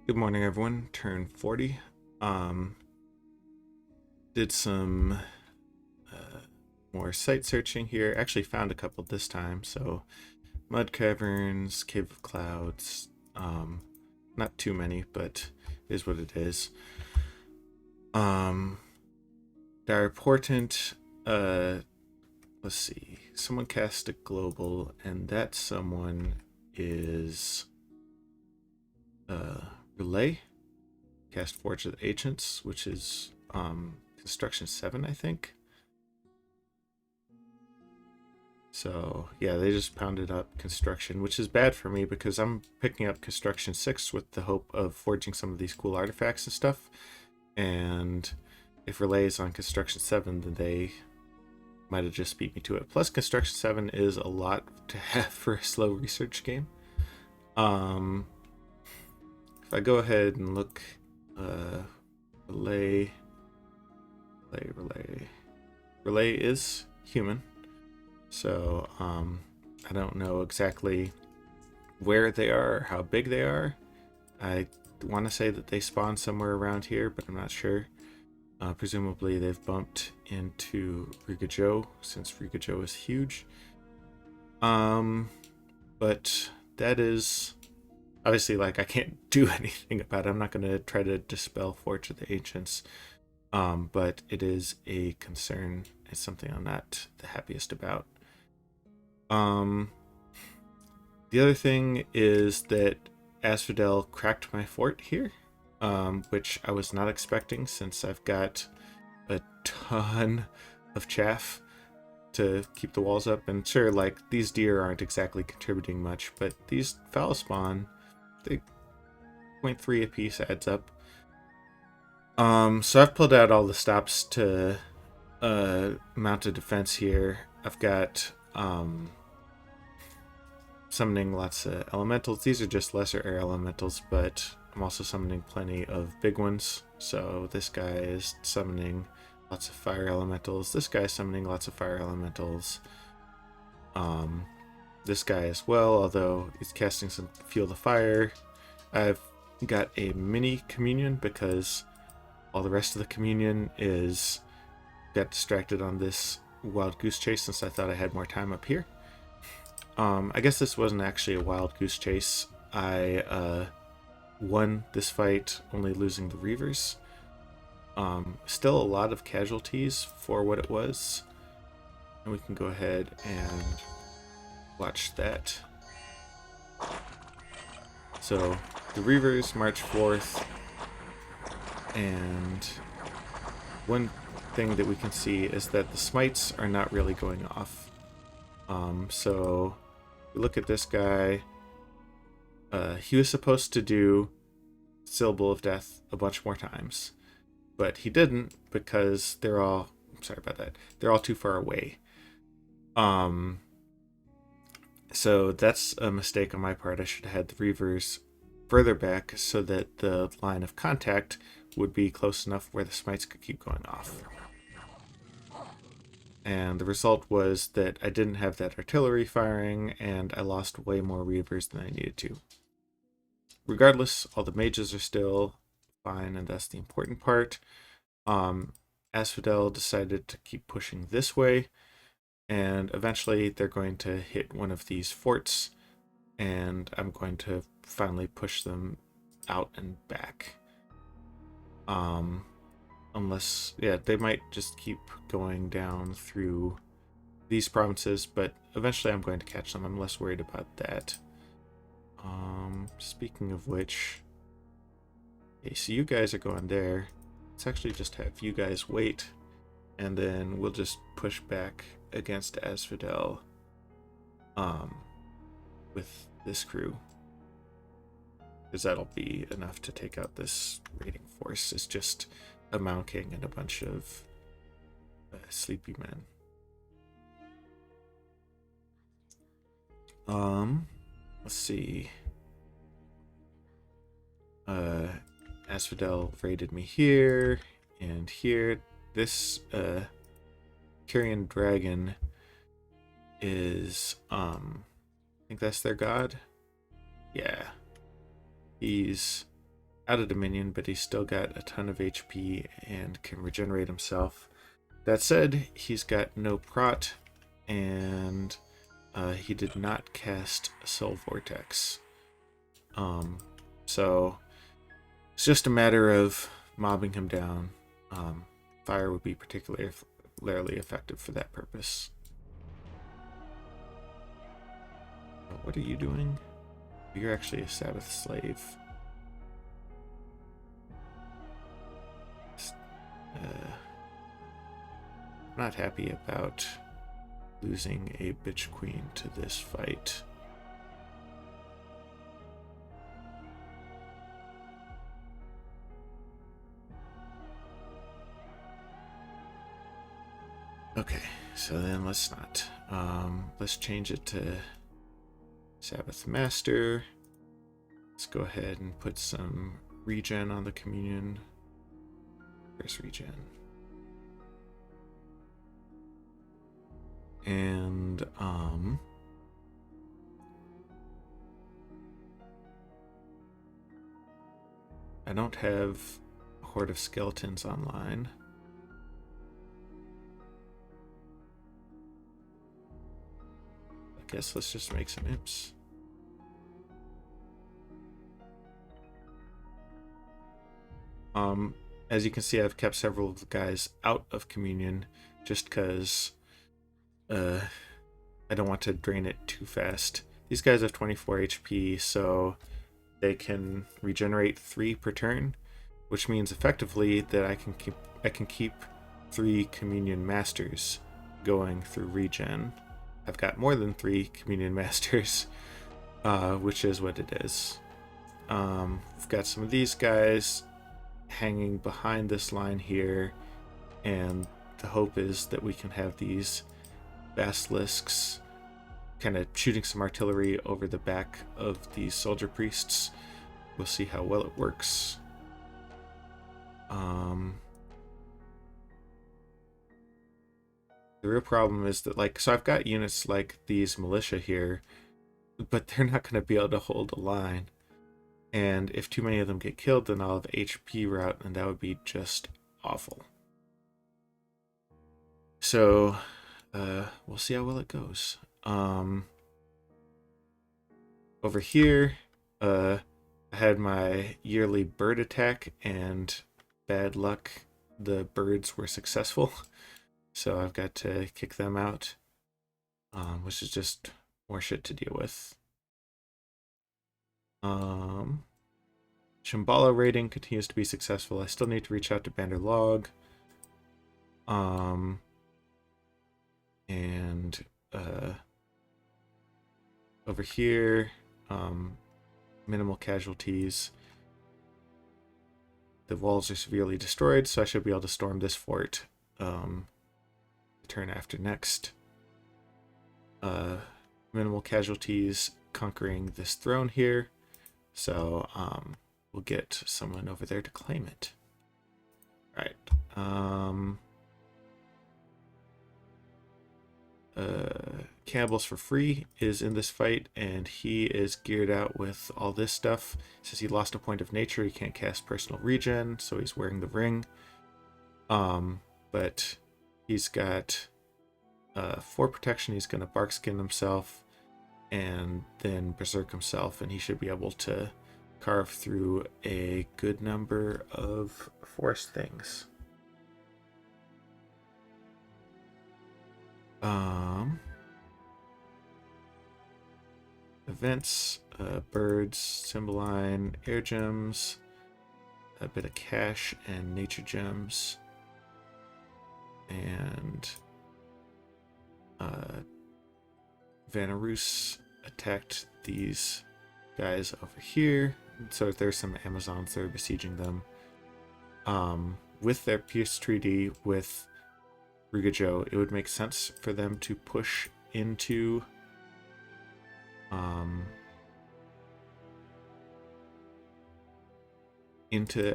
Good morning, everyone. Turned 40. Um, did some uh, more site searching here. Actually, found a couple this time. So, mud caverns, cave of clouds. Not too many, but is what it is. Um, Dire portent. Let's see. Someone cast a global, and that someone is uh relay. Cast Forge of the Ancients, which is construction 7, I think. So yeah, they just pounded up construction, which is bad for me because I'm picking up construction 6 with the hope of forging some of these cool artifacts and stuff. And if relay is on construction 7, then they might have just beat me to it. Plus construction 7 is a lot to have for a slow research game. Um if I go ahead and look relay relay is human. So I don't know exactly where they are or how big they are. I want to say that they spawn somewhere around here, but I'm not sure. Presumably they've bumped into Rigajo since Rigajo is huge. But that is obviously like I can't do anything about it. I'm not going to try to dispel Forge of the Ancients. But it is a concern. It's something I'm not the happiest about. Um, the other thing is that Asphodel cracked my fort here, which I was not expecting since I've got a ton of chaff to keep the walls up. And sure, like these deer aren't exactly contributing much, but these foul spawn, they 0.3 apiece adds up. So I've pulled out all the stops to mount a defense here. I've got summoning lots of elementals. These are just lesser air elementals, but I'm also summoning plenty of big ones. So this guy is summoning lots of fire elementals. This guy is summoning lots of fire elementals. This guy as well, although he's casting some Fuel the Fire. I've got a mini communion because all the rest of the communion is got distracted on this wild goose chase since I thought I had more time up here. I guess this wasn't actually a wild goose chase. I won this fight only losing the Reavers. Still a lot of casualties for what it was. And we can go ahead and watch that. So the Reavers march forth, and one thing that we can see is that the smites are not really going off. So we look at this guy. He was supposed to do Syllable of Death a bunch more times, but he didn't because they're all, sorry about that, they're all too far away. So that's a mistake on my part. I should have had the Reavers further back so that the line of contact would be close enough where the smites could keep going off. And the result was that I didn't have that artillery firing, and I lost way more Reavers than I needed to. Regardless, all the mages are still fine, and that's the important part. Asphodel decided to keep pushing this way, and eventually they're going to hit one of these forts, and I'm going to finally push them out and back. Unless, yeah, they might just keep going down through these provinces, but eventually I'm going to catch them. I'm less worried about that. Speaking of which, okay, so you guys are going there. Let's actually just have you guys wait, and then we'll just push back against Asphodel with this crew, because that'll be enough to take out this raiding force. It's just a Mound King and a bunch of sleepy men. Let's see. Asphodel raided me here and here. This Carrion Dragon is I think that's their god. Yeah. He's out of Dominion, but he's still got a ton of HP and can regenerate himself. That said, he's got no prot, and he did not cast Soul Vortex. So it's just a matter of mobbing him down. Fire would be particularly effective for that purpose. What are you doing? You're actually a Sabbath slave. I'm not happy about losing a bitch queen to this fight. Okay, so then let's not. Let's change it to Sabbath Master. Let's go ahead and put some regen on the communion. Where's regen? And I don't have Horde of Skeletons online. I guess let's just make some imps. As you can see, I've kept several of the guys out of communion just because I don't want to drain it too fast. These guys have 24 HP, so they can regenerate 3 per turn, which means effectively that I can keep 3 communion masters going through regen. I've got more than 3 communion masters, which is what it is. We've got some of these guys hanging behind this line here, and the hope is that we can have these basilisks kind of shooting some artillery over the back of these soldier priests. We'll see how well it works. The real problem is that, so I've got units like these militia here, but they're not going to be able to hold a line. And if too many of them get killed, then I'll have HP rout, and that would be just awful. So, we'll see how well it goes. Over here, I had my yearly bird attack, and bad luck, the birds were successful. So I've got to kick them out, which is just more shit to deal with. Shambhala raiding continues to be successful. I still need to reach out to Bandar Log. And over here, minimal casualties. The walls are severely destroyed, so I should be able to storm this fort the turn after next. Minimal casualties conquering this throne here, so we'll get someone over there to claim it. Right. Cannibals for Free is in this fight, and he is geared out with all this stuff. Says he lost a point of nature, he can't cast personal regen, so he's wearing the ring. But he's got 4 protection. He's going to bark skin himself and then berserk himself, and he should be able to carve through a good number of forest things. Events, birds, Cymbeline, air gems, a bit of cash and nature gems, and Vanarus attacked these guys over here, so there's some Amazons that are besieging them. With their peace treaty with Rigajo, it would make sense for them to push into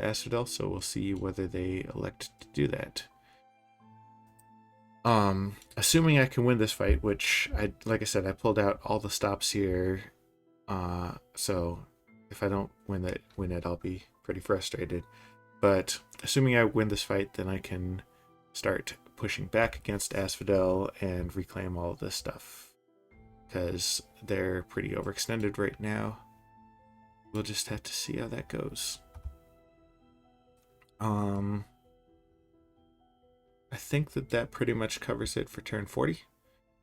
Asphodel, so we'll see whether they elect to do that. Assuming I can win this fight, which like I said, I pulled out all the stops here. So if I don't win it, I'll be pretty frustrated. But assuming I win this fight, then I can start pushing back against Asphodel and reclaim all of this stuff. Because they're pretty overextended right now. We'll just have to see how that goes. I think that pretty much covers it for turn 40.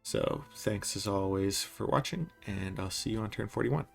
So thanks as always for watching, and I'll see you on turn 41.